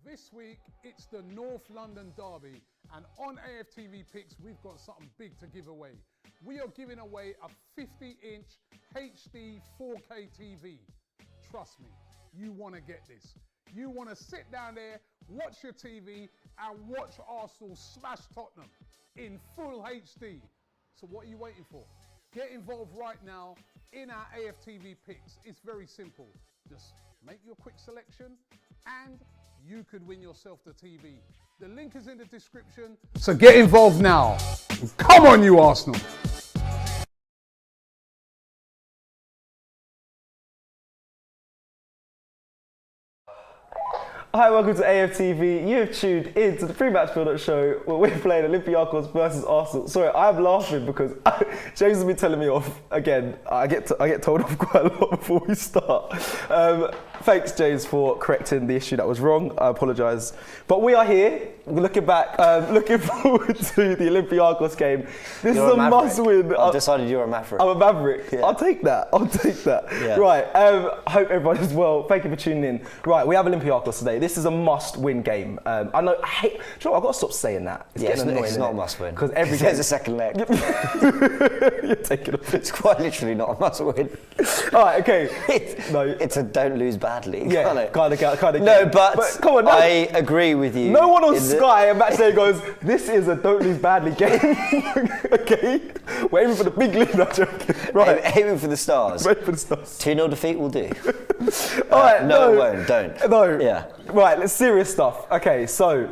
This week, it's the North London Derby, and on AFTV Picks, we've got something big to give away. We are giving away a 50-inch HD 4K TV. Trust me, you want to get this. You want to sit down there, watch your TV, and watch Arsenal smash Tottenham in full HD. So what are you waiting for? Get involved right now in our AFTV Picks. It's very simple. Just make your quick selection and you could win yourself the TV. The link is in the description, so get involved now. Come on, you Arsenal. Hi, welcome to AFTV. You have tuned in to the pre-match build-up show where we're playing Olympiacos versus Arsenal. Sorry, I'm laughing because James has been telling me off again. I get told off quite a lot before we start. Thanks, James, for correcting the issue that was wrong. I apologise. But we are here, looking back, looking forward to the Olympiacos game. This is a must-win. I've decided you're a maverick. I'm a maverick. Yeah. I'll take that. Yeah. Right. I hope everyone is well. Thank you for tuning in. Right, we have Olympiacos today. This is a must-win game. I know. Do you know what? I've got to stop saying that. It's getting annoying. It's not a must-win because every game there's a second leg. You're taking a piss. It's quite literally not a must-win. All right. Okay. It's a don't lose badly. Yeah. Kind of. No, but come on. No. I agree with you. No one on Sky and Match Day goes, "This is a don't lose badly game." Okay. We're aiming for the big lead. Not joking. Right. Aiming for the stars. Aiming for the stars. 2-0 defeat will do. All right. No, it won't. Don't. No. Yeah. Right, let's serious stuff. Okay, so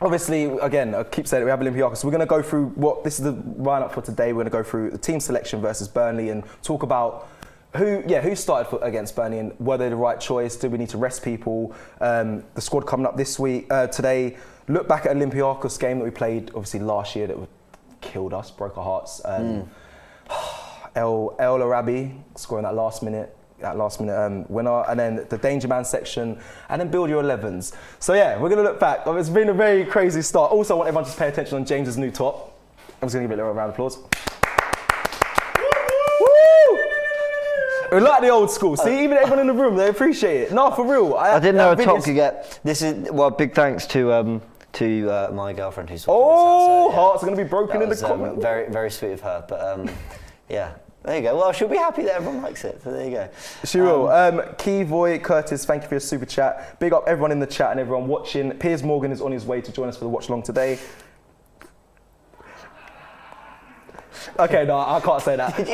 obviously, again, I keep saying it, we have Olympiacos. We're going to go through this is the lineup for today. We're going to go through the team selection versus Burnley and talk about who started against Burnley and were they the right choice? Do we need to rest people? The squad coming up this week, today. Look back at Olympiacos game that we played obviously last year that killed us, broke our hearts. El Arabi scoring that last minute winner, and then the danger man section, and then build your 11s. So yeah, we're going to look back. It's been a very crazy start. Also, I want everyone to just pay attention on James's new top. I'm just going to give it a little round of applause. We like the old school. See, even everyone in the room, they appreciate it. No, for real. I didn't know a top could get. This is big thanks to my girlfriend who's. Hearts are going to be broken in the comments. Very, very sweet of her, but yeah. There you go. Well, she'll be happy that everyone likes it. So there you go. She will. Keyvoy, Curtis, thank you for your super chat. Big up everyone in the chat and everyone watching. Piers Morgan is on his way to join us for the watch along today. Okay, no, I can't say that. Did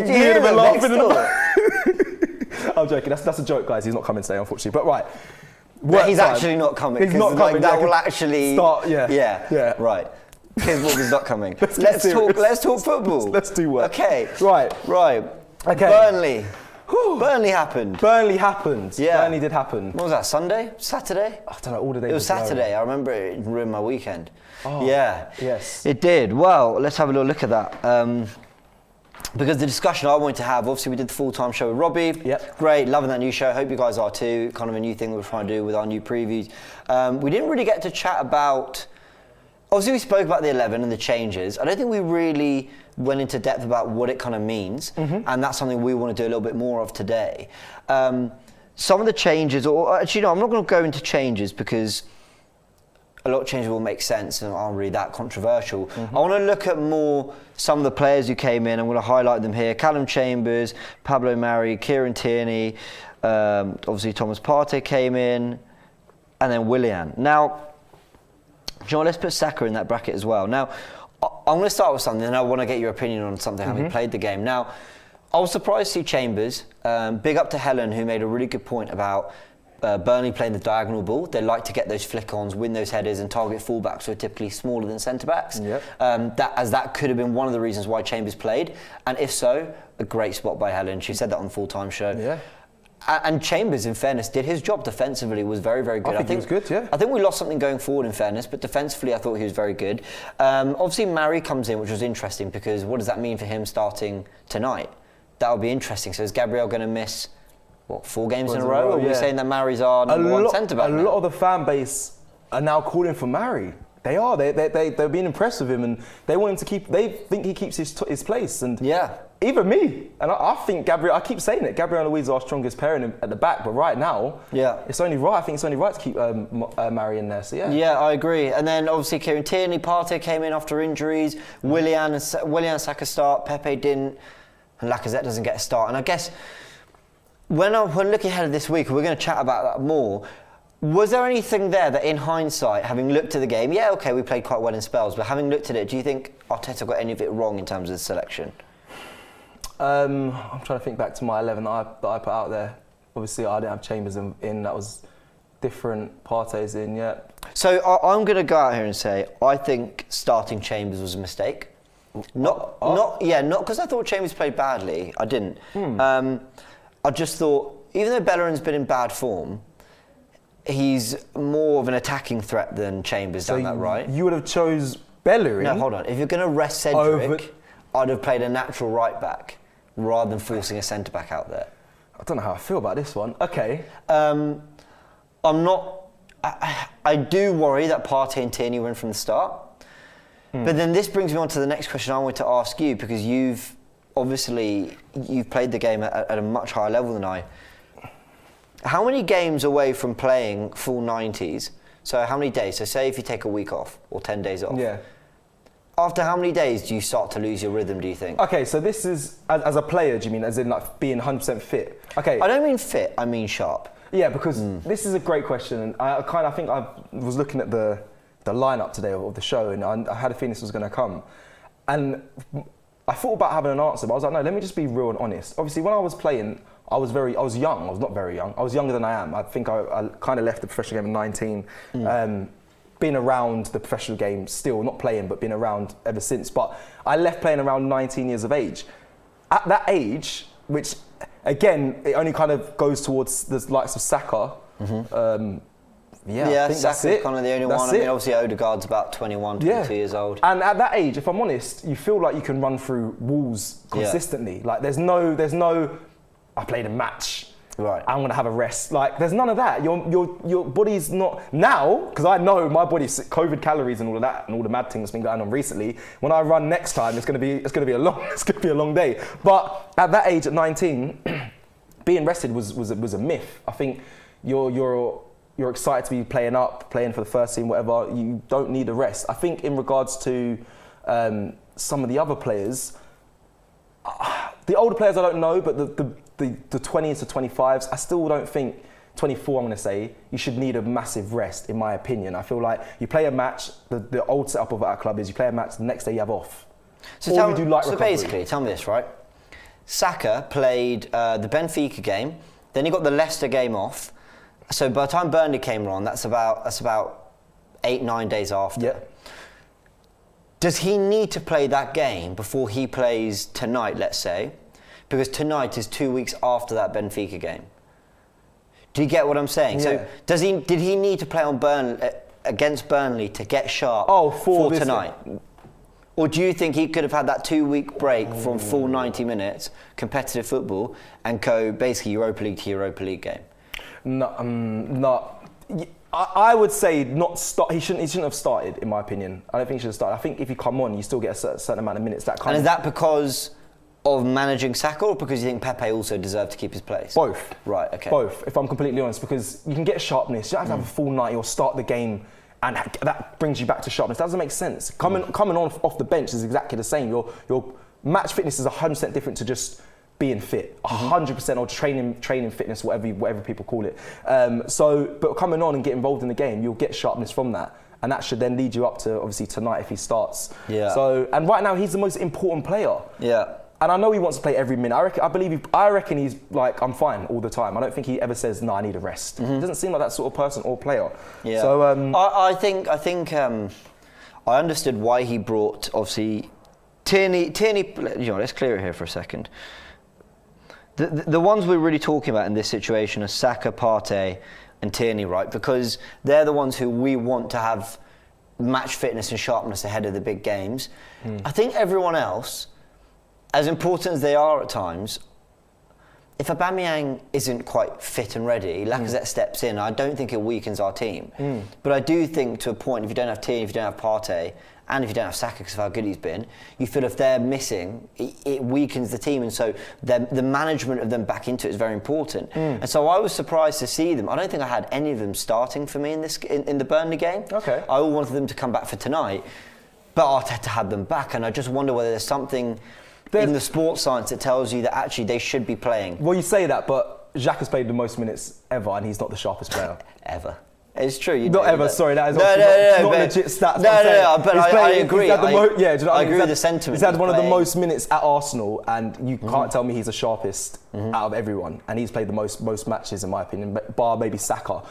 you hear him laughing in the I'm joking. That's a joke, guys. He's not coming today, unfortunately. But right. He's actually not coming. He's not coming. That will actually start. Yeah. Right. Piers Morgan's not coming. Let's talk football. Let's do work. Okay. Right. Okay. Burnley. Burnley happened. Yeah. Burnley did happen. What was that? Sunday? Saturday? I don't know. All the days. It was Saturday. I remember it ruined my weekend. Oh, yeah. Yes. It did. Well, let's have a little look at that. Because the discussion I wanted to have, obviously we did the full-time show with Robbie. Yep. Great, loving that new show. Hope you guys are too. Kind of a new thing we're trying to do with our new previews. We didn't really get to chat about. Obviously, we spoke about the 11 and the changes. I don't think we really went into depth about what it kind of means, and that's something we want to do a little bit more of today. Some of the changes, or actually, no, I'm not going to go into changes because a lot of changes will make sense and aren't really that controversial. I want to look at more some of the players who came in. I'm going to highlight them here. Callum Chambers, Pablo Mari, Kieran Tierney, obviously Thomas Partey came in, and then Willian. Now, John, let's put Saka in that bracket as well. Now, I'm going to start with something, and I want to get your opinion on something, having played the game. Now, I was surprised to see Chambers. Big up to Helen, who made a really good point about Burnley playing the diagonal ball. They like to get those flick-ons, win those headers, and target fullbacks who are typically smaller than centre-backs. Yep. That could have been one of the reasons why Chambers played. And if so, a great spot by Helen. She said that on the full-time show. Yeah. And Chambers, in fairness, did his job defensively, was very, very good. I think he was good, yeah. I think we lost something going forward, in fairness, but defensively I thought he was very good. Obviously, Mari comes in, which was interesting, because what does that mean for him starting tonight? That would be interesting. So is Gabriel going to miss, 4 games in a row? Or are we saying that Mari's our number one centre-back A lot of the fan base are now calling for Mari. They are. They're being impressed with him, and they want him to keep. They think he keeps his place, and even me. And I think Gabriel. I keep saying it. Gabriel and Luiz are our strongest pairing at the back, but right now, it's only right. I think it's only right to keep Mari in there. So yeah, I agree. And then obviously Kieran Tierney, Partey came in after injuries. Willian and Saka start. Pepe didn't, and Lacazette doesn't get a start. And I guess when looking ahead of this week, we're going to chat about that more. Was there anything there that, in hindsight, having looked at the game, we played quite well in spells, but having looked at it, do you think Arteta got any of it wrong in terms of the selection? I'm trying to think back to my 11 that I put out there. Obviously, I didn't have Chambers in. That was different. Partey's in, yeah. So I'm going to go out here and say I think starting Chambers was a mistake. Not because I thought Chambers played badly. I didn't. I just thought, even though Bellerin's been in bad form, he's more of an attacking threat than Chambers down that right. You would have chose Bellerin? No, hold on. If you're going to rest Cedric, I'd have played a natural right back rather than forcing a centre back out there. I don't know how I feel about this one. Okay. I'm not. I do worry that Partey and Tierney were in from the start. But then this brings me on to the next question I want to ask you, because you've played the game at a much higher level than I. How many games away from playing full 90s? So how many days? So say if you take a week off or 10 days off. Yeah. After how many days do you start to lose your rhythm, do you think? Okay, so this is, as a player, do you mean, as in like being 100% fit? Okay. I don't mean fit, I mean sharp. Yeah, because this is a great question. And I think I was looking at the lineup today of the show, and I had a feeling this was going to come. And I thought about having an answer, but I was like, no, let me just be real and honest. Obviously, when I was playing, I was young. I was not very young. I was younger than I am. I think I kind of left the professional game at 19. Been around the professional game still, not playing, but been around ever since. But I left playing around 19 years of age. At that age, which again, it only kind of goes towards the likes of Saka. I think Saka's that's it. Kind of the only one. I mean, obviously Odegaard's about 21, 22 years old. And at that age, if I'm honest, you feel like you can run through walls consistently. Like there's no, I played a match. Right. I'm gonna have a rest. Like there's none of that. Your body's not now, because I know my body's COVID calories and all of that and all the mad things that's been going on recently. When I run next time, it's gonna be a long day. But at that age, at 19, being rested was a myth. I think you're excited to be playing for the first team, whatever. You don't need a rest. I think in regards to some of the other players, the older players I don't know, but the 20s to 25s, I still don't think, 24 I'm going to say, you should need a massive rest, in my opinion. I feel like you play a match, the old setup of our club is you play a match, the next day you have off. So basically, tell me this, right? Saka played the Benfica game, then he got the Leicester game off. So by the time Burnley came on, that's about 8-9 days after. Yeah. Does he need to play that game before he plays tonight, let's say? Because tonight is 2 weeks after that Benfica game. Do you get what I'm saying? Yeah. So did he need to play on against Burnley to get sharp for tonight? Or do you think he could have had that 2 week break from full 90 minutes, competitive football, and go basically Europa League to Europa League game? No, I would say not start. He shouldn't have started, in my opinion. I don't think he should have started. I think if you come on, you still get a certain amount of minutes. And is that because of managing Saka, or because you think Pepe also deserved to keep his place? Both. Right, okay. Both, if I'm completely honest, because you can get sharpness. You don't have to have a full 90 or start the game, and that brings you back to sharpness. That doesn't make sense. Coming on off the bench is exactly the same. Your match fitness is 100% different to just being fit, 100%, or training fitness, whatever people call it. But coming on and get involved in the game, you'll get sharpness from that. And that should then lead you up to, obviously, tonight if he starts. Yeah. And right now, he's the most important player. Yeah. And I know he wants to play every minute. I reckon he's like, I'm fine all the time. I don't think he ever says, no, I need a rest. He doesn't seem like that sort of person or player. Yeah. So I think I understood why he brought, obviously, Tierney. Let's clear it here for a second. The ones we're really talking about in this situation are Saka, Partey, and Tierney, right? Because they're the ones who we want to have match fitness and sharpness ahead of the big games. I think everyone else, as important as they are at times, if Aubameyang isn't quite fit and ready, Lacazette steps in. I don't think it weakens our team. But I do think, to a point, if you don't have Tierney, if you don't have Partey, and if you don't have Saka because of how good he's been, you feel if they're missing, it weakens the team. And so the management of them back into it is very important. And so I was surprised to see them. I don't think I had any of them starting for me in the Burnley game. Okay. I all wanted them to come back for tonight, but Arteta had them back. And I just wonder whether there's something in the sports science that tells you that actually they should be playing. Well, you say that, but Xhaka has played the most minutes ever, and he's not the sharpest player. Ever. It's true. Not ever, sorry, that is not legit stats. But I agree. I agree with the sentiment. He's had one of the most minutes at Arsenal, and you can't tell me he's the sharpest out of everyone. And he's played the most matches, in my opinion, bar maybe Saka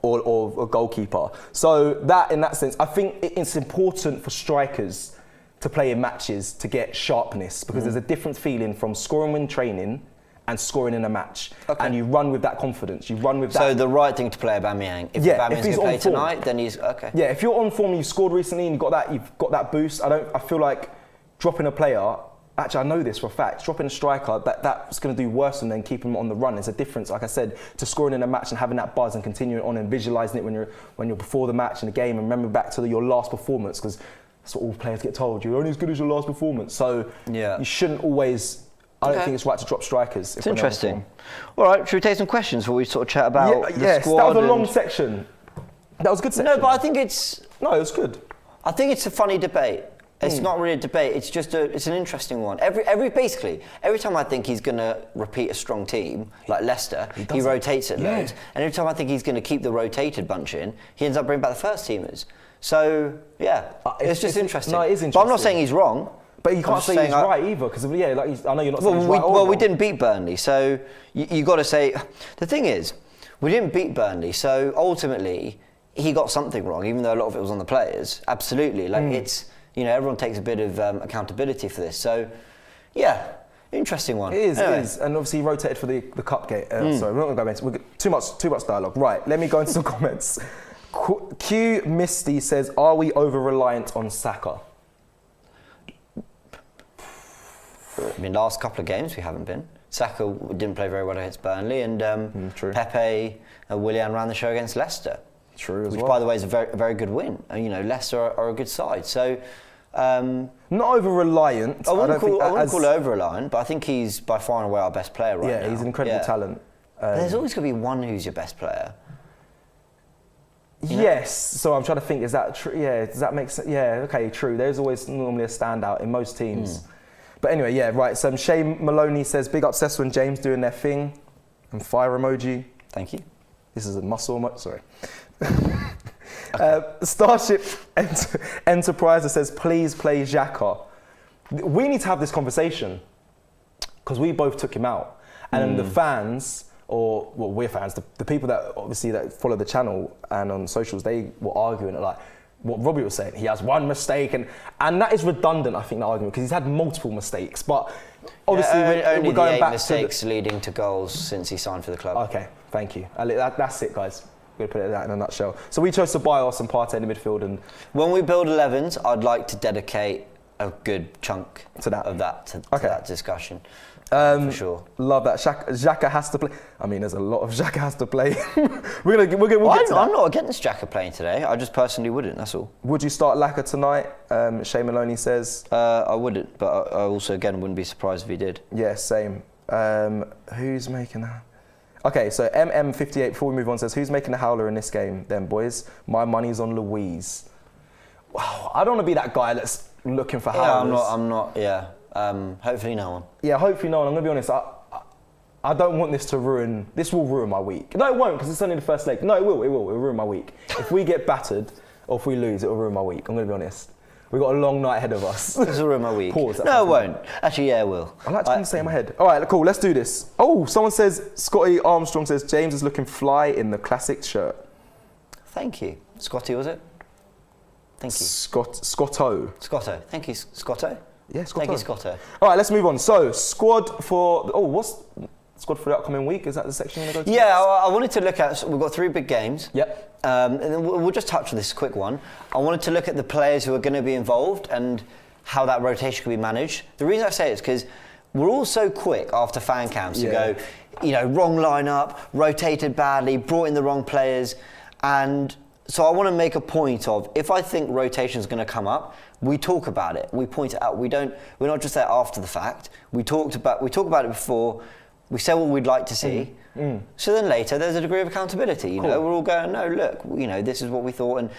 or a goalkeeper. So that, in that sense, I think it's important for strikers to play in matches to get sharpness, because there's a different feeling from scoring when training and scoring in a match, and you run with that confidence. You run with that. So the right thing to play Aubameyang. If Aubameyang's going to play tonight, then he's okay. Yeah, if you're on form, you scored recently, and you've got that boost. I feel like dropping a player. Actually, I know this for a fact. Dropping a striker, that's going to do worse than then keeping him on the run. There's a difference, like I said, to scoring in a match and having that buzz and continuing on and visualising it when you're before the match in the game, and remember back to your last performance, because that's what all players get told. You're only as good as your last performance. So you shouldn't always. I don't think it's right to drop strikers. It's interesting. All right, should we take some questions before we sort of chat about the squad? That was a long section. That was a good section. No, but I think it's... No, it was good. I think it's a funny debate. It's not really a debate. It's just it's an interesting one. Basically, every time I think he's going to repeat a strong team, like Leicester, he rotates it loads. And every time I think he's going to keep the rotated bunch in, he ends up bringing back the first teamers. So, it's just interesting. No, it is interesting. But I'm not saying he's wrong. But you can't say he's right either, because I know you're not saying he's right or wrong. Well, we didn't beat Burnley, so you got to say... The thing is, we didn't beat Burnley, so ultimately, he got something wrong, even though a lot of it was on the players. Absolutely. It's... everyone takes a bit of accountability for this. So, interesting one. It is, anyway. It is. And obviously he rotated for the cup game. Sorry, we're not going to go into too much dialogue. Right, let me go into some comments. Q Misty says, are we over-reliant on Saka? I mean, last couple of games we haven't been. Saka didn't play very well against Burnley, and Pepe and Willian ran the show against Leicester. True, which, by the way, is a very, very good win. Leicester are a good side. So, not over-reliant. I wouldn't call over-reliant, but I think he's by far and away our best player right now. Yeah, he's an incredible talent. There's always going to be one who's your best player. Yes. So I'm trying to think, is that true? Yeah, does that make sense? Yeah, okay, true. There's always normally a standout in most teams. But anyway, right. So Shane Maloney says, big up Cecil and James doing their thing. And fire emoji. Thank you. This is a muscle emoji, sorry. Starship Enterprise says, please play Xhaka. We need to have this conversation, because we both took him out. And the fans, we're fans, the people that obviously that follow the channel and on socials, they were arguing like what Robbie was saying. He has one mistake, and that is redundant, I think, that argument, because he's had multiple mistakes. But obviously, we're going back mistakes to leading to goals since he signed for the club. Okay, thank you. That's it, guys. We're going to put that in a nutshell. So we chose Ceballos and Partey in the midfield. And when we build 11s, I'd like to dedicate a good chunk to that discussion. For sure. Love that. Xhaka has to play. I mean, there's a lot of Xhaka has to play. we'll get to that. I'm not against Xhaka playing today. I just personally wouldn't, that's all. Would you start Laka tonight? Shane Maloney says. I wouldn't, but I also, again, wouldn't be surprised if he did. Yeah, same. Who's making that? Okay, so MM58, before we move on, says, who's making the howler in this game then, boys? My money's on Louise. Wow, I don't want to be that guy that's looking for howlers. I'm not, hopefully no one. Yeah, hopefully no one. I'm going to be honest, I don't want this to ruin... This will ruin my week. No, it won't, because it's only the first leg. No, it will. It will ruin my week. If we get battered, or if we lose, it will ruin my week. I'm going to be honest. We've got a long night ahead of us. This will ruin my week. Pause. No, it won't. Actually, yeah, it will. I like to say in my head. All right, cool, let's do this. Oh, someone says, Scotty Armstrong says, James is looking fly in the classic shirt. Thank you. Scotty, was it? Thank you. Scotto. Scotto. Thank you, Scotto. Yeah, Scotto. Thank you, Scotto. All right, let's move on. So, squad for... what's squad for the upcoming week? Is that the section you want to go to? Yeah, I wanted to look at... We've got 3 big games. Yep. And then we'll just touch on this quick one. I wanted to look at the players who are going to be involved and how that rotation can be managed. The reason I say it is because we're all so quick after fan camps to go, wrong lineup, rotated badly, brought in the wrong players. And so I want to make a point of, if I think rotation is going to come up, we talk about it. We point it out. We're not just there after the fact. We talk about it before. We say what we'd like to see. So then later there's a degree of accountability. We're all going, no, look, this is what we thought. And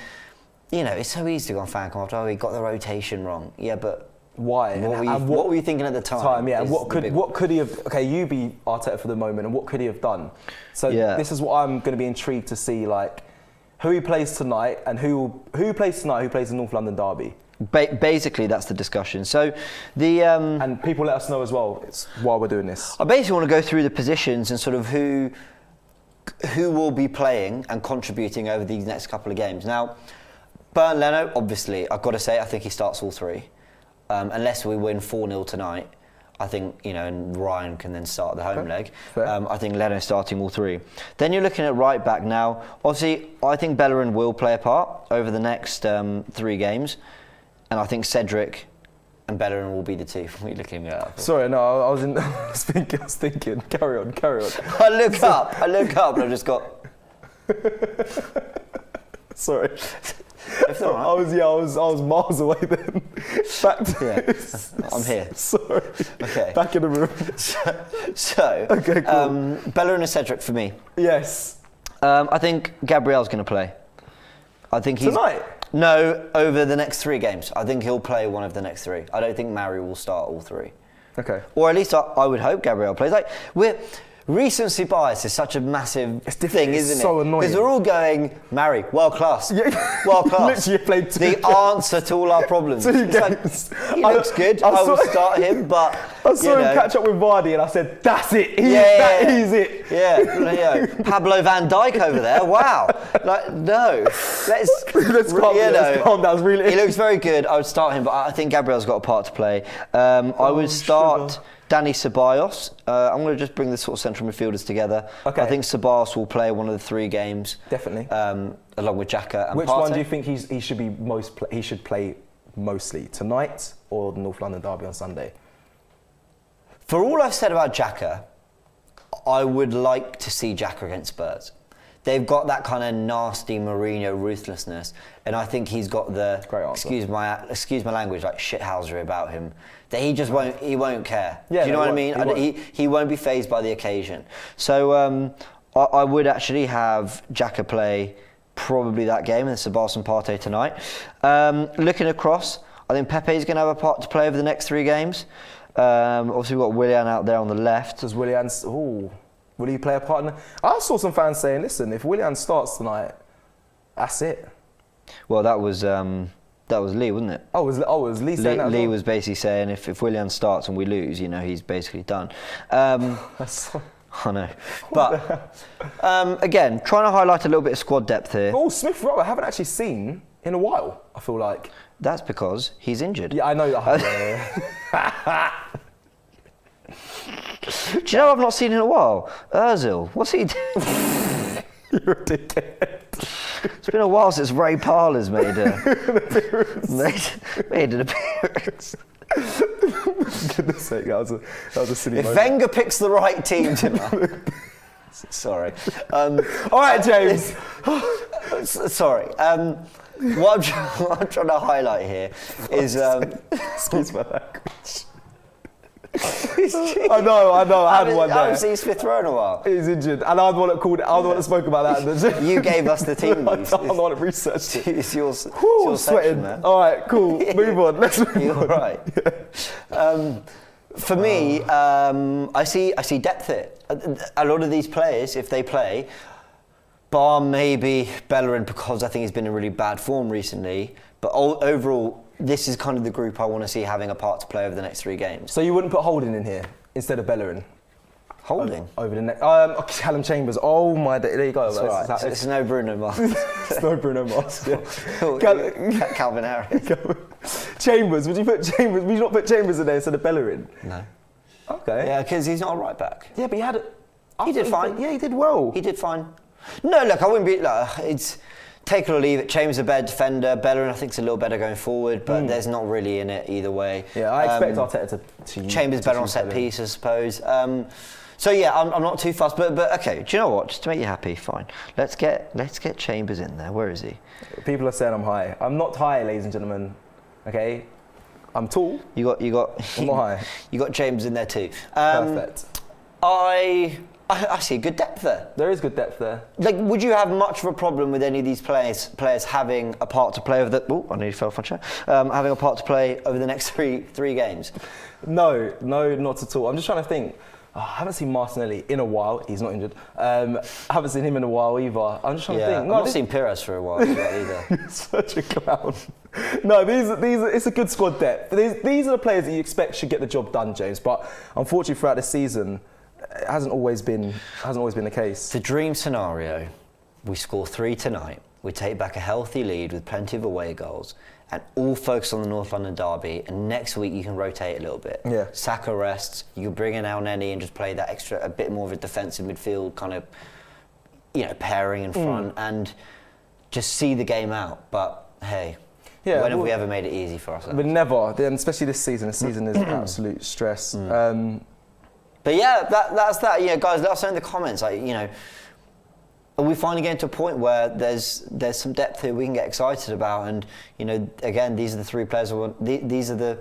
it's so easy to go on fan camp after, we got the rotation wrong. Yeah, but why? What were you thinking at the time? And what could he have? Okay, you be Arteta for the moment, and what could he have done? So this is what I'm going to be intrigued to see, like who he plays tonight, and who plays tonight, who plays the North London derby. Basically, that's the discussion. So and people let us know as well. It's while we're doing this. I basically want to go through the positions and sort of who will be playing and contributing over these next couple of games. Now, Bernd Leno, obviously, I've got to say, I think he starts all three. Unless we win 4-0 tonight, I think, and Ryan can then start the home leg. I think Leno starting all three. Then you're looking at right back now. Obviously, I think Bellerin will play a part over the next 3 games. And I think Cedric and Bellerin will be the two. What are you looking at? Sorry, no, I was thinking. Carry on. I look up, and I've just got... Sorry. If they're all right. I was miles away then. Back to I'm here. Sorry. Okay. Back in the room. So okay, cool. Bellerin and Cedric for me. Yes. I think Gabriel's going to play. I think he's... Tonight? No, over the next 3 games. I think he'll play one of the next 3. I don't think Mari will start all 3. Okay. Or at least I would hope Gabriel plays. Like, recency bias is such a massive thing, isn't it? It's so annoying. Because we're all going, Mari, world class. World class. Literally played 2 the answer to all our problems. 2 games. Like, he looks good. I will start him, but I saw him catch up with Vardy and I said, that's it. He's it. Yeah. Pablo Van Dijk over there. Wow. Like, no. Let's calm down. Really. He looks very good. I would start him, but I think Gabriel's got a part to play. I would start... Dani Ceballos. I'm going to just bring the sort of central midfielders together. Okay. I think Ceballos will play one of the 3 games. Definitely. Along with Xhaka and Which Partey. one do you think he should be he should play mostly, tonight or the North London derby on Sunday? For all I've said about Xhaka, I would like to see Xhaka against Spurs. They've got that kind of nasty Mourinho ruthlessness, and I think he's got the excuse my language, like shithousery about him. That he just won't care. Do you know what I mean? He won't be fazed by the occasion. So I would actually have Xhaka play probably that game, and Ceballos and Partey tonight. Looking across, I think Pepe's going to have a part to play over the next 3 games. Obviously we've got Willian out there on the left. Does Willian? Will he play a part in it? I saw some fans saying, listen, if Willian starts tonight, that's it. Well, that was Lee, wasn't it? Oh, it was Lee saying that as well? Lee was basically saying if Willian starts and we lose, he's basically done. I know. But, again, trying to highlight a little bit of squad depth here. Oh, Smith Rowe I haven't actually seen in a while, I feel like. That's because he's injured. Yeah, I know that. Do you know I've not seen in a while? Ozil, what's he doing? You're a dickhead. It's been a while since Ray Parler's made an appearance. For goodness sake, that was a silly moment. If Wenger picks the right team tonight. Sorry. All right, James. Sorry. What I'm trying to highlight here is... Excuse my language. I know. I had one there. I haven't seen Smith Rowe in a while. He's injured, and I'm the one that spoke about that. You gave us the team news. I'm the one that researched it. It's your sweating. section, man. All right, cool. Move on. Let's move on. You're right. Yeah. For me, I see depth here. A lot of these players, if they play, bar maybe Bellerin, because I think he's been in really bad form recently, but overall, this is kind of the group I want to see having a part to play over the next 3 games. So you wouldn't put Holding in here instead of Bellerin? Holding? Over the next... Callum Chambers. Oh my... There you go. It's all right. It's no Bruno Mars. It's no Bruno Mars, yeah. Calvin Harris. Chambers. Would you not put Chambers in there instead of Bellerin? No. Okay. Yeah, because he's not a right back. Yeah, but he did fine. Yeah, he did well. He did fine. No, look, I wouldn't be... take it or leave it. Chambers a better defender. Bellerin, I think, is a little better going forward, but there's not really in it either way. Yeah, I expect Arteta to Chambers better on set piece, I suppose. So yeah, I'm not too fussed, but okay. Do you know what? Just to make you happy, fine. Let's get Chambers in there. Where is he? People are saying I'm high. I'm not high, ladies and gentlemen. Okay, I'm tall. You got. I'm not high. You got Chambers in there too. Perfect. I see good depth there. There is good depth there. Like, would you have much of a problem with any of these players having a part to play over the? Oh, I nearly fell off my chair. Having a part to play over the next three games. No, not at all. I'm just trying to think. I haven't seen Martinelli in a while. He's not injured. I haven't seen him in a while either. I'm just trying to think. I've not seen Pires for a while either. You're such a clown. No, these it's a good squad depth. These are the players that you expect should get the job done, James. But unfortunately, throughout the season, it hasn't always been the case. The dream scenario: we score 3 tonight. We take back a healthy lead with plenty of away goals, and all focus on the North London derby. And next week you can rotate a little bit. Yeah. Saka rests. You can bring in El Neni and just play that extra, a bit more of a defensive midfield kind of, pairing in front, and just see the game out. But hey. Yeah, when have we ever made it easy for ourselves? But never. Then especially this season. This season is absolute stress. But yeah, that's that. Guys, let us know in the comments. Are we finally getting to a point where there's some depth here we can get excited about? And again, these are the 3 players. These are the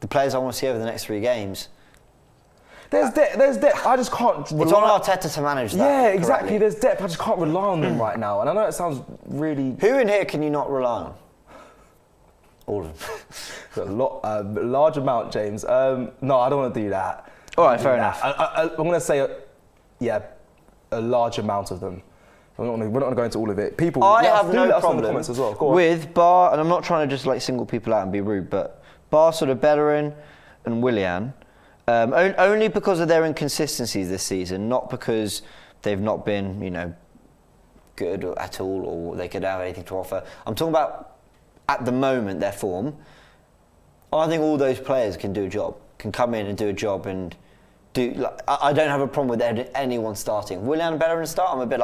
players I want to see over the next 3 games. There's depth. I just can't. It's on Arteta to manage that. Yeah, exactly. Correctly. There's depth. I just can't rely on them right now. And I know it sounds really. Who in here can you not rely on? All of them. A large amount, James. No, I don't want to do that. All right, fair enough. I'm going to say, a large amount of them. We're not going to go into all of it. People, I have no let us know in the problem comments as well. Go on. with Bar, and I'm not trying to just single people out and be rude, but Bar, sort of Bellerin and Willian, only because of their inconsistencies this season, not because they've not been, good at all, or they could have anything to offer. I'm talking about, at the moment, their form. I think all those players can do a job, can come in and do a job, and do. I don't have a problem with anyone starting. Willian and Bellerin start. I'm a bit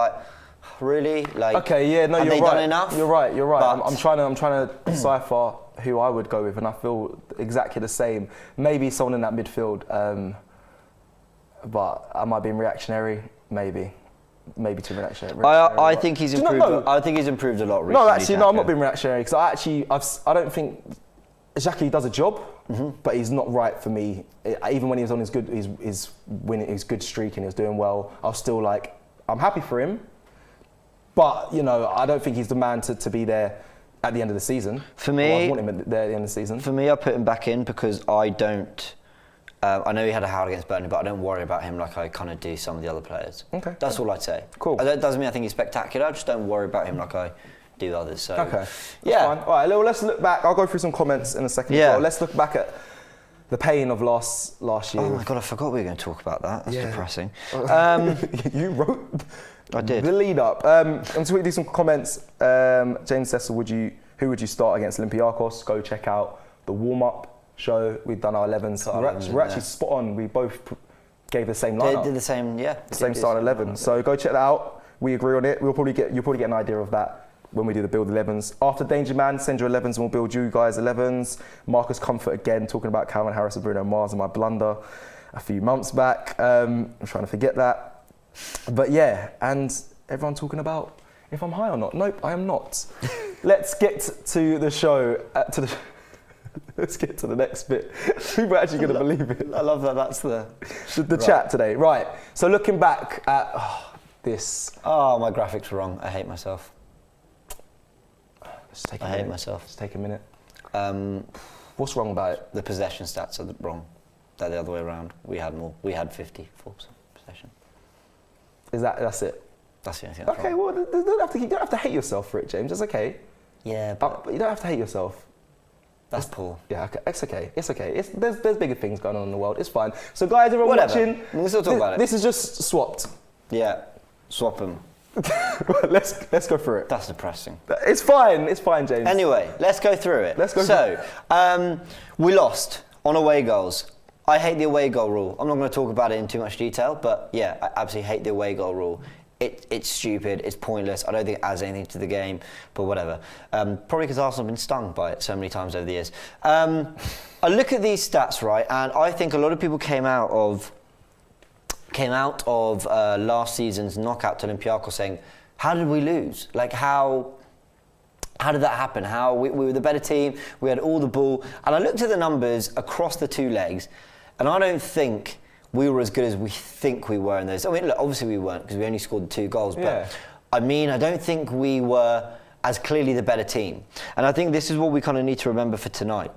really? Okay, yeah, no, have you're they right. done enough? You're right. But I'm trying to decipher who I would go with, and I feel exactly the same. Maybe someone in that midfield, but am I being reactionary? Maybe too reactionary. I think he's improved. I think he's improved a lot recently. No, actually, no, I'm not being reactionary because I don't think Xhaka does a job, but he's not right for me. Even when he was on his good streak and he was doing well, I was still I'm happy for him, but I don't think he's the man to be there at the end of the season. For me, I want him there at the end of the season. For me, I put him back in because I don't. I know he had a howl against Burnley, but I don't worry about him like I kind of do some of the other players. Okay. That's all I'd say. Cool. That doesn't mean I think he's spectacular. I just don't worry about him like I do others. So. Okay. Yeah. Fine. All right. Well, let's look back. I'll go through some comments in a second. Yeah. Well, let's look back at the pain of last year. Oh my God, I forgot we were going to talk about that. That's depressing. You wrote. I did. The lead up. I'm just going to do some comments. James Cecil, who would you start against Olympiacos? Go check out the warm up show. We've done our 11s. We're actually spot on. We both gave the same lineup. They did the same, yeah. Same start 11. So go check that out. We agree on it. You'll probably get an idea of that when we do the build 11s. After Danger Man, send your 11s and we'll build you guys 11s. Marcus Comfort again, talking about Calvin Harris and Bruno Mars and my blunder a few months back. I'm trying to forget that. But yeah, and everyone talking about if I'm high or not. Nope, I am not. Let's get to the show. Let's get to the next bit. People are actually going to believe it. I love that. That's the chat today. Right. So looking back at this. Oh, my graphics were wrong. I hate myself. I hate myself. Let's take a minute. What's wrong about it? The possession stats are wrong. They're the other way around. We had more. We had 54% possession. That's it? That's the only thing that's okay, wrong. Well, you don't have to hate yourself for it, James. That's okay. Yeah, but you don't have to hate yourself. That's poor. Yeah, okay. It's okay. It's okay. There's bigger things going on in the world. It's fine. So, guys, everyone watching, we'll still talk about it. This is just swapped. Yeah, swap them. let's go through it. That's depressing. It's fine, James. Anyway, let's go through it. We lost on away goals. I hate the away goal rule. I'm not going to talk about it in too much detail, but yeah, I absolutely hate the away goal rule. It's stupid, it's pointless. I don't think it adds anything to the game, but whatever. Probably because Arsenal have been stung by it so many times over the years. I look at these stats, right, and I think a lot of people came out of last season's knockout to Olympiacos saying, how did we lose? Like, how did that happen? How we were the better team, we had all the ball. And I looked at the numbers across the two legs, and I don't think we were as good as we think we were in those. I mean, look, obviously we weren't because we only scored 2 goals. But I mean, I don't think we were as clearly the better team. And I think this is what we kind of need to remember for tonight.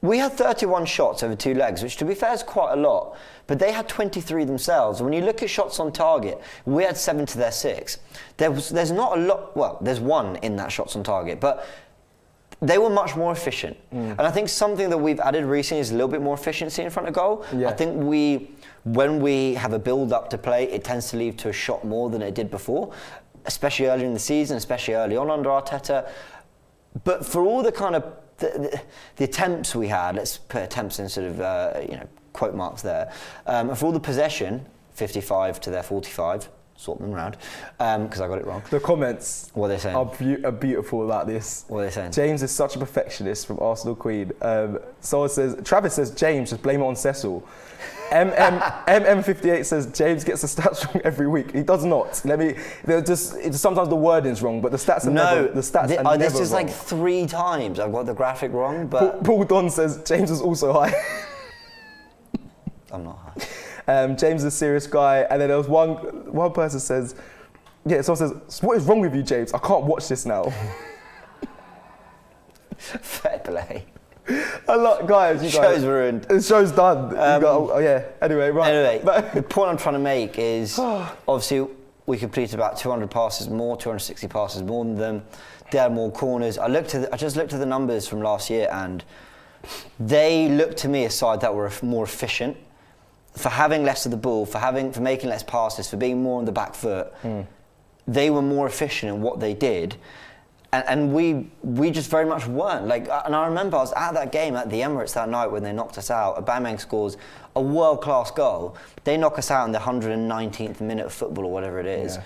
We had 31 shots over 2 legs, which to be fair is quite a lot. But they had 23 themselves. When you look at shots on target, we had 7 to their 6. There's not a lot. Well, there's 1 in that shots on target, but they were much more efficient. And I think something that we've added recently is a little bit more efficiency in front of goal. I think when we have a build-up to play, it tends to lead to a shot more than it did before, especially earlier in the season, especially early on under Arteta. But for all the kind of the attempts we had, let's put attempts in sort of quote marks there, for all the possession, 55 to their 45, swap them around, because I got it wrong. The comments what are they saying? Are beautiful about this. What are they saying? James is such a perfectionist from Arsenal Queen. Travis says, James, just blame it on Cecil. MM58 says, James gets the stats wrong every week. He does not. Sometimes the wording's wrong, but the stats are never wrong. This is like 3 times I've got the graphic wrong, but... Paul Don says, James is also high. I'm not high. James is a serious guy, and then there was one person says, someone says, what is wrong with you, James? I can't watch this now. Fair play. A lot, guys. Show's ruined. The show's done. Anyway, right. Anyway, the point I'm trying to make is, obviously, we completed about 200 passes more, 260 passes more than them. They had more corners. I just looked at the numbers from last year, and they looked to me a side that were more efficient. For having less of the ball, for making less passes, for being more on the back foot, they were more efficient in what they did, and we just very much weren't. And I remember I was at that game at the Emirates that night when they knocked us out. Aubameyang scores a world-class goal. They knock us out in the 119th minute of football or whatever it is,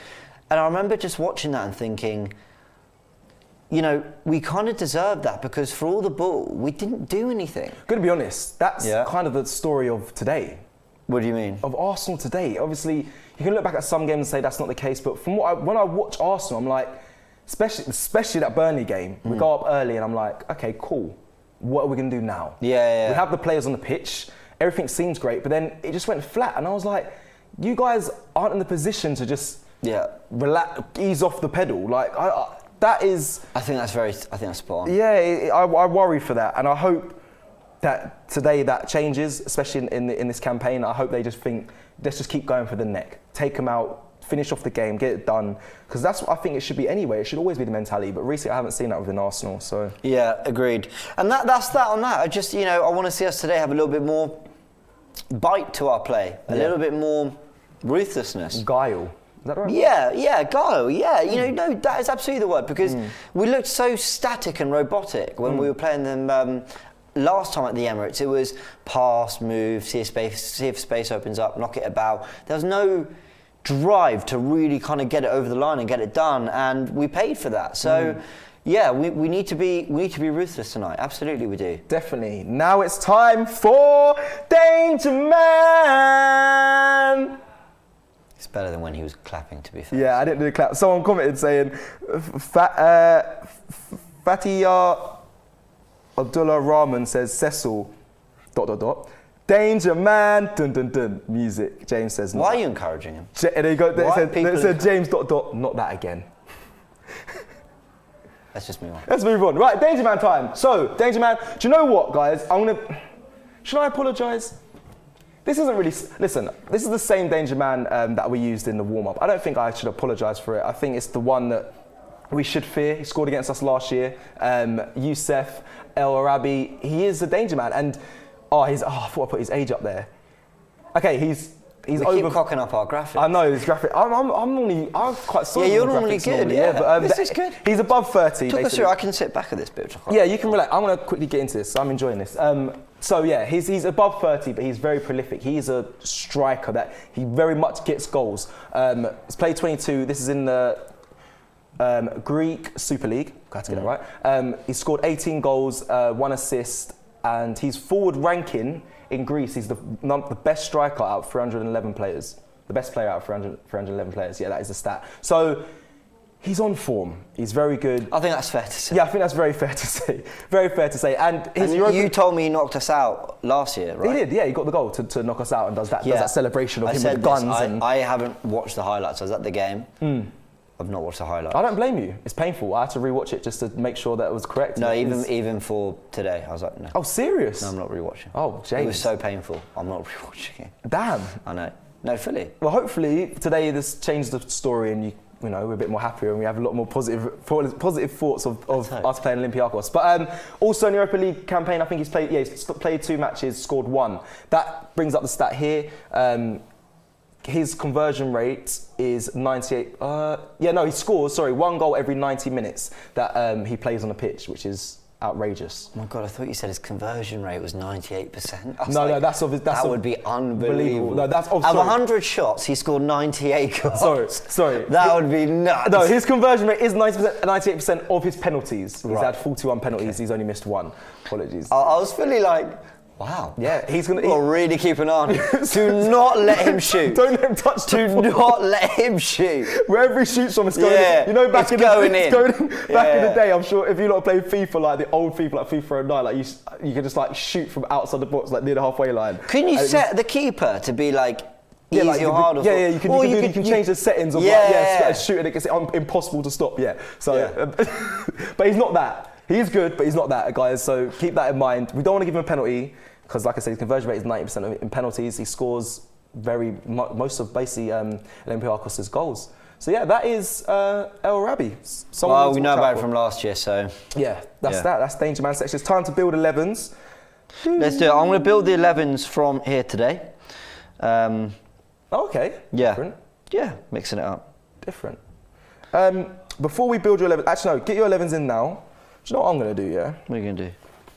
and I remember just watching that and thinking, we kind of deserved that because for all the ball, we didn't do anything. Gonna be honest, that's kind of the story of today. What do you mean? Of Arsenal today. Obviously, you can look back at some games and say that's not the case, but from when I watch Arsenal, I'm like, especially that Burnley game, we go up early and I'm like, okay, cool. What are we going to do now? We have the players on the pitch, everything seems great, but then it just went flat. And I was like, you guys aren't in the position to just relax, ease off the pedal. I think that's spot on. Yeah, I worry for that, and I hope that today that changes, especially in this campaign. I hope they just think, let's just keep going for the neck, take them out, finish off the game, get it done, because that's what I think it should be anyway. It should always be the mentality, but recently I haven't seen that within Arsenal. So yeah, agreed. And that's that on that. I just I want to see us today have a little bit more bite to our play, a little bit more ruthlessness, guile. Is that right? Yeah, guile. Yeah, no, that is absolutely the word, because we looked so static and robotic when we were playing them. Last time at the Emirates, it was pass, move, see if space opens up, knock it about. There was no drive to really kind of get it over the line and get it done, and we paid for that. So, we need to be ruthless tonight. Absolutely, we do. Definitely. Now it's time for Danger Man. It's better than when he was clapping, to be fair. Yeah, I didn't do the clap. Someone commented saying, Fatih Abdullah Rahman says, Cecil, ... Danger Man, dun dun dun, music. James says, why are you encouraging him? And they said James ... not that again. Let's just move on. Let's move on. Right, Danger Man time. So, Danger Man, do you know what, guys? Should I apologise? This isn't really... Listen, this is the same Danger Man that we used in the warm-up. I don't think I should apologise for it. I think it's the one that we should fear. He scored against us last year. Youssef El Arabi, he is a danger man. And I thought I put his age up there. Okay, he's he's we keep cocking up our graphics. I know this graphic. I'm quite sorry. Yeah, you're normally good. Normally, yeah, but this is good. He's above 30. Talk us through. I can sit back at this bit. Yeah, you can relax. I'm going to quickly get into this. I'm enjoying this. So yeah, he's above 30, but he's very prolific. He's a striker that he very much gets goals. He's played 22. This is in the Greek Super League. Got to get it right. He scored 18 goals, 1 assist, and he's forward ranking in Greece. He's the best striker out of 311 players. The best player out of 311 players. Yeah, that is the stat. So he's on form. He's very good. I think that's fair to say. Yeah, I think that's very fair to say. Very fair to say. And you told me he knocked us out last year, right? He did, yeah. He got the goal to knock us out and does that celebration of him with guns. I haven't watched the highlights. I was at the game. I've not watched the highlights. I don't blame you. It's painful. I had to rewatch it just to make sure that it was correct. No, even for today, I was like, no. Oh, serious? No, I'm not rewatching. Oh, James. It was so painful. I'm not rewatching it. Damn. I know. No, fully. Well, hopefully today this changed the story and you know, we're a bit more happier and we have a lot more positive thoughts of us playing Olympiacos. But also in the Europa League campaign, I think he's played 2 matches, scored 1. That brings up the stat here. His conversion rate is 98. He scores, 1 goal every 90 minutes that he plays on the pitch, which is outrageous. Oh my God, I thought you said his conversion rate was 98%. No, that's that would be unbelievable. No, that's of 100 shots, he scored 98 goals. Sorry. That would be nuts. No, his conversion rate is 98% of his penalties. He's Right. had 41 penalties. Okay. He's only missed 1. Apologies. I was fully like, wow. Yeah, he's going to really keep an eye on him. Do not let him shoot. Don't let him touch the ball. Do not let him shoot. Wherever he shoots from, it's going in. You know, back in the day, I'm sure if you lot played FIFA, like the old FIFA, like FIFA 09, like you could just like shoot from outside the box, like near the halfway line. Can you set the keeper to be like easy or hard? You can change the settings of shoot and it gets impossible to stop. Yeah. So, but he's not that. He is good, but he's not that, guys. So keep that in mind. We don't want to give him a penalty because, like I said, his conversion rate is 90% in penalties. He scores most of basically Olympiacos' goals. So yeah, that is El Rabi. Well, we know about it from last year, so yeah, that's that. That's Danger Man section. It's time to build 11s. Let's do it. I'm going to build the 11s from here today. Okay. Yeah. Different. Yeah, mixing it up. Different. Before we build your 11s, actually no, get your 11s in now. Do you know what I'm going to do, yeah? What are you going to do?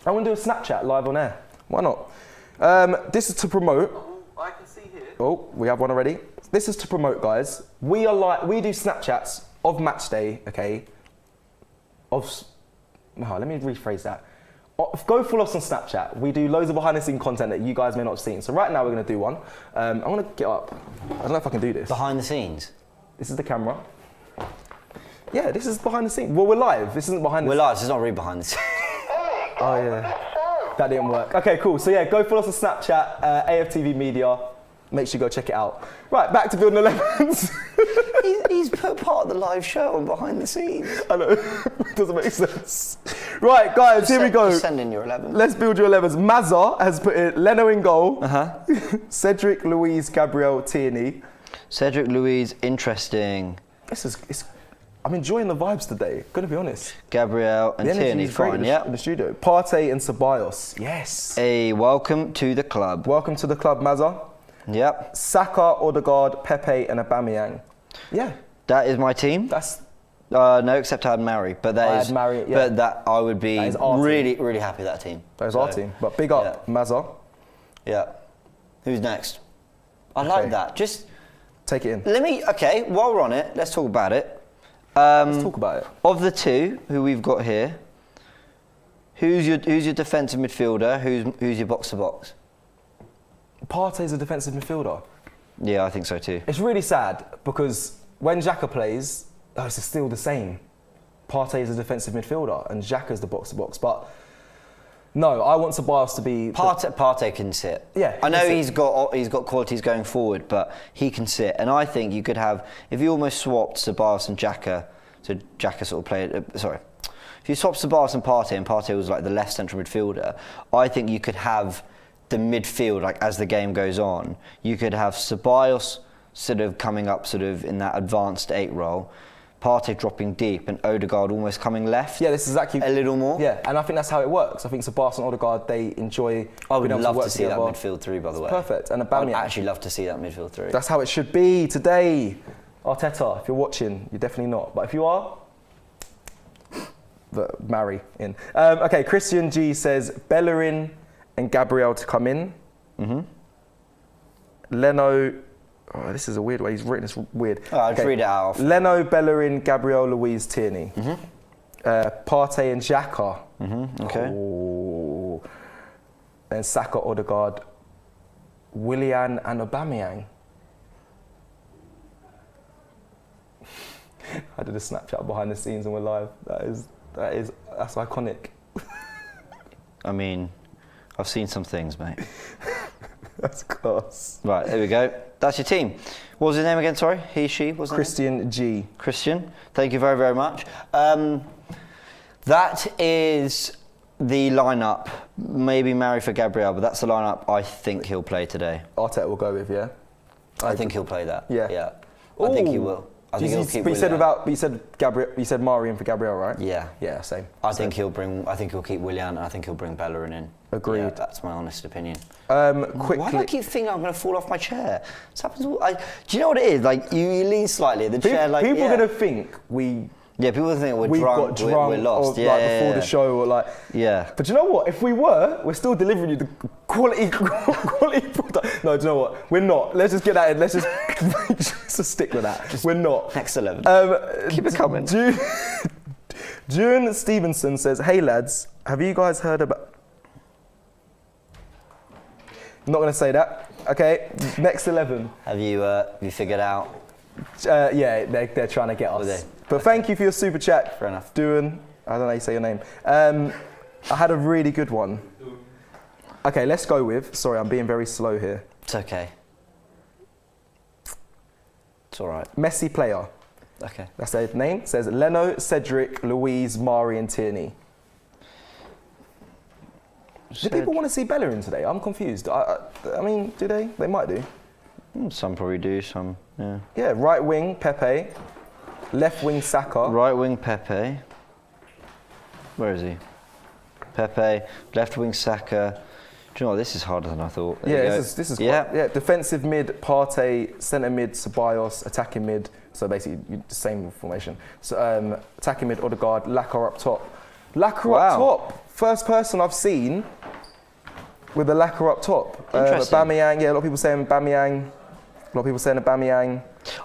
I'm going to do a Snapchat live on air. Why not? This is to promote. Oh, I can see here. Oh, we have one already. This is to promote, guys. We do Snapchats of match day, okay? Let me rephrase that. Go follow us on Snapchat. We do loads of behind the scenes content that you guys may not have seen. So right now we're going to do one. I'm going to get up. I don't know if I can do this. Behind the scenes? This is the camera. Yeah, this is behind the scenes. Well, we're live. This isn't behind the scenes. We're live, so it's not really behind the scenes. Oh, yeah. That didn't work. Okay, cool. So, yeah, go follow us on Snapchat, AFTV Media. Make sure you go check it out. Right, back to building 11s. he's put part of the live show on behind the scenes. I know. Doesn't make sense. Right, guys, here we go. Just send in your 11. Let's build your 11s. Mazza has put in Leno in goal. Cedric, Luis, Gabriel, Tierney. Cedric, Luis, interesting. I'm enjoying the vibes today, gonna be honest. Gabriel and Tierney, fine, yeah. In the studio. Partey and Ceballos, yes. A welcome to the club. Welcome to the club, Mazza. Yep. Saka, Odegaard, Pepe and Aubameyang. Yeah. That is my team. That's... no, except I had Mari, but but that I would be really, really happy with that team. That is our team, but big up, Mazza. Yeah. Who's next? I like that, just... Take it in. While we're on it, let's talk about it. Let's talk about it. Of the two who we've got here, who's your defensive midfielder? Who's your box to box? Partey's a defensive midfielder. Yeah, I think so too. It's really sad because when Xhaka plays, it's still the same. Partey is a defensive midfielder and Xhaka's the box to box. But no, I want Ceballos to be... Partey can sit. Yeah. I know he's got qualities going forward, but he can sit. And I think you could have, if you almost swapped Ceballos and Xhaka, so Xhaka sort of played... If you swapped Ceballos and Partey was like the left central midfielder, I think you could have the midfield, like as the game goes on, you could have Ceballos sort of coming up sort of in that advanced 8 role, Partey dropping deep and Odegaard almost coming left. Yeah, this is exactly a little more. Yeah, and I think that's how it works. I think Sabas and Odegaard, they enjoy. I would love to see together. that midfield three, by the way. Perfect, and Aubameyang. I would actually love to see that midfield three. That's how it should be today. Arteta, if you're watching, you're definitely not. But if you are, marry in. Okay, Christian G says Bellerin and Gabriel to come in. Leno. Oh, this is a weird way. He's written this weird. I'll just read it out. Leno, Bellerin, Gabriel, Luiz, Tierney. Partey and Xhaka. Okay. Oh. Then Saka, Odegaard, Willian and Aubameyang. I did a Snapchat behind the scenes and we're live. That's iconic. I mean, I've seen some things, mate. That's class. Right, there we go. That's your team. What was his name again? Sorry, he, she. What's Christian G. Christian. Thank you very, very much. That is the lineup. Maybe Mary for Gabriel, but that's the lineup I think he'll play today. Arteta will go with, yeah. I think he'll play that. Yeah. Yeah. I think he will. I think he'll keep. But you said Gabriel. You said Marian for Gabriel, right? Yeah. Yeah, same. I think he'll keep Willian, and I think he'll bring Bellerin in. Agreed. Yeah, that's my honest opinion. Quickly. Why do I keep thinking I'm going to fall off my chair? This happens. Do you know what it is? Like you lean slightly, the chair. Like people are going to think we. Yeah, people think we're drunk, got drunk we're lost. Or, yeah, like before the show, or like. Yeah. But you know what? If we we're still delivering you the quality product. No, do you know what? We're not. Let's just get that in. Let's just stick with that. We're not. Next 11. Keep it coming. June Stevenson says, "Hey lads, have you guys heard about?" I'm not going to say that. Okay, next 11. Have you figured out? Yeah, they're trying to get us. But thank you for your super chat. Fair enough. Doing, I don't know how you say your name. I had a really good one. Okay, let's go with, sorry, I'm being very slow here. It's okay. It's all right. Messi player. Okay. That's their name. It says Leno, Cedric, Louise, Mari and Tierney. Do people want to see Bellerin today? I'm confused. I mean, do they? They might do. Some probably do, some, yeah. Yeah, right wing, Pepe. Left wing, Saka. Right wing, Pepe. Where is he? Pepe. Left wing, Saka. Do you know what? This is harder than I thought. There this is quite, defensive mid, Partey. Centre mid, Ceballos. Attacking mid. So basically, the same formation. So attacking mid, Odegaard. Lacquer up top. Lacquer up top. First person I've seen with a lacquer up top. Interesting. Aubameyang. Yeah, a lot of people saying Aubameyang. A lot of people saying Aubameyang.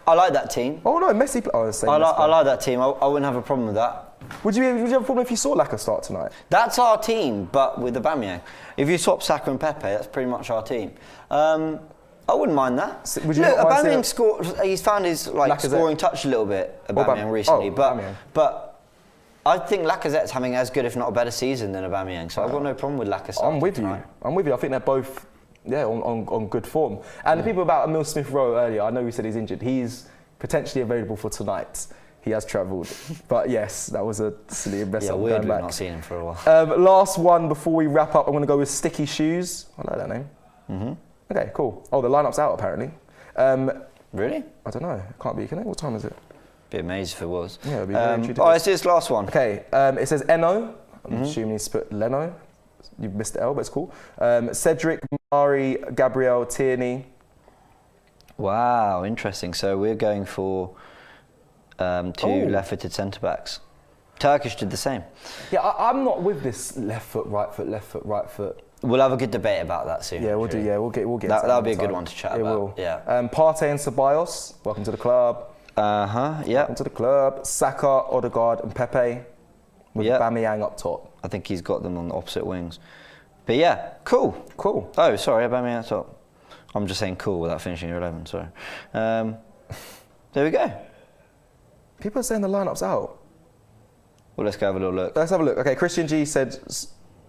I like that team. Oh no, Messi. I like that team. I wouldn't have a problem with that. Would you have a problem if you saw Lacquer start tonight? That's our team, but with Aubameyang. If you swap Saka and Pepe, that's pretty much our team. I wouldn't mind that. Would you Look, Aubameyang scored. He's found his scoring touch a little bit. Aubameyang recently, but I think Lacazette's having as good, if not a better season than Aubameyang. So I've got no problem with Lacazette. I'm with you. I think they're both. Yeah, on good form. And the people about Emil Smith-Rowe earlier, I know we said he's injured. He's potentially available for tonight. He has travelled. But yes, that was a silly investment. Yeah, weird we've not seen him for a while. Last one before we wrap up, I'm going to go with Sticky Shoes. I like that name. Okay, cool. Oh, the lineup's out apparently. Really? I don't know. It can't be, can it? What time is it? Be amazed if it was. Yeah, it'd be very intriguing. Let's do this last one. Okay, it says Eno. I'm assuming he's put Leno. You've missed the L, but it's cool. Cedric, Mari, Gabriel, Tierney. Wow, interesting. So we're going for two left-footed centre-backs. Turkish did the same. Yeah, I'm not with this left foot, right foot, left foot, right foot. We'll have a good debate about that soon. Yeah, we'll do. Yeah, we'll get. That'll be a good one to chat about. It will. Yeah. Partey and Ceballos, welcome to the club. Yeah. Welcome to the club. Saka, Odegaard, and Pepe. With Aubameyang up top. I think he's got them on the opposite wings. But yeah, cool. Oh, sorry, Aubameyang up top. I'm just saying cool without finishing your 11. Sorry. There we go. People are saying the lineup's out. Well, let's go have a little look. Let's have a look. Okay, Christian G said,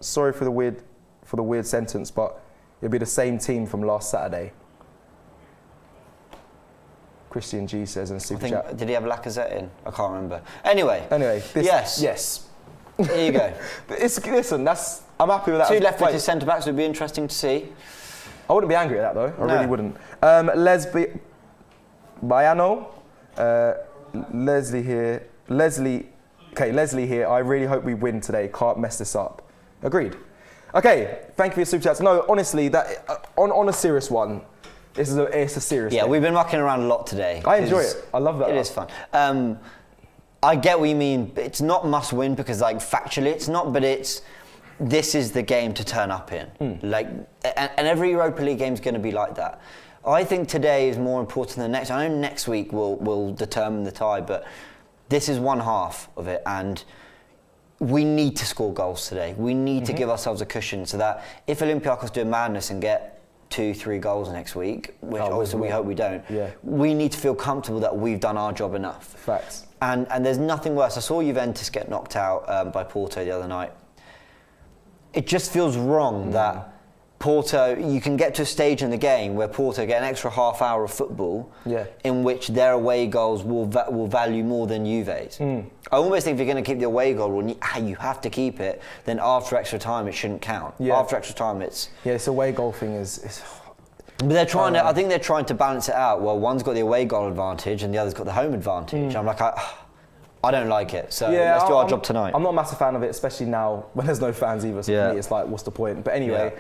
sorry for the weird sentence, but it'll be the same team from last Saturday. Christian G says in super chat. Did he have Lacazette in? I can't remember. Anyway. Yes. There you go. Listen, I'm happy with that. Two left-footed centre-backs would be interesting to see. I wouldn't be angry at that though. I really wouldn't. Baiano, Leslie here. Leslie here. I really hope we win today. Can't mess this up. Agreed. Okay, thank you for your super chats. No, honestly, that on a serious one, it's a serious Yeah, thing. we've been mucking around a lot today. I enjoy it. I love that. It is fun. I get what you mean. It's not must win because, like, factually it's not, but this is the game to turn up in. Like, and every Europa League game is going to be like that. I think today is more important than next. I know next week will determine the tie, but this is one half of it, and we need to score goals today. We need to give ourselves a cushion so that if Olympiacos do a madness and get 2-3 goals next week, which obviously we hope we don't, we need to feel comfortable that we've done our job enough. Facts. And there's nothing worse. I saw Juventus get knocked out by Porto the other night. It just feels wrong that Porto, you can get to a stage in the game where Porto get an extra half hour of football in which their away goals will value more than Juve's. I almost think if you're going to keep the away goal rule, you have to keep it, then after extra time it shouldn't count. After extra time it's... Yeah, this away goal thing is... But they're trying to, I think they're trying to balance it out. Well, one's got the away goal advantage and the other's got the home advantage. I'm like, I don't like it, so let's do our job tonight. I'm not a massive fan of it, especially now when there's no fans either, so for me it's like, what's the point? But anyway...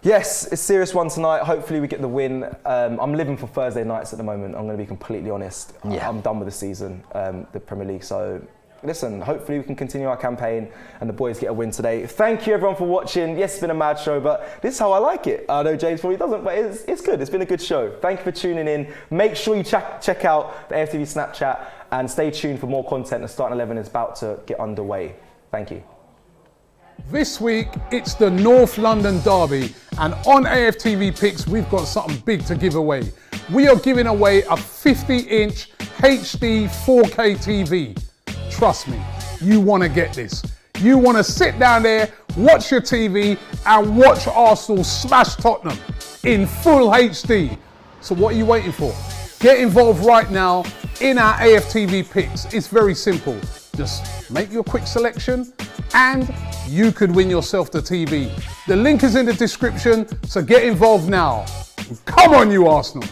Yes, it's a serious one tonight. Hopefully we get the win. I'm living for Thursday nights at the moment. I'm going to be completely honest. I'm done with the season, the Premier League. So listen, hopefully we can continue our campaign and the boys get a win today. Thank you everyone for watching. Yes, it's been a mad show, but this is how I like it. I know James probably doesn't, but it's good. It's been a good show. Thank you for tuning in. Make sure you check out the AFTV Snapchat and stay tuned for more content. The Starting 11 is about to get underway. Thank you. This week, it's the North London Derby, and on AFTV Picks, we've got something big to give away. We are giving away a 50-inch HD 4K TV. Trust me, you want to get this. You want to sit down there, watch your TV, and watch Arsenal smash Tottenham in full HD. So what are you waiting for? Get involved right now in our AFTV Picks. It's very simple. Just make your quick selection and you could win yourself the TV. The link is in the description, so get involved now. Come on, you Arsenal.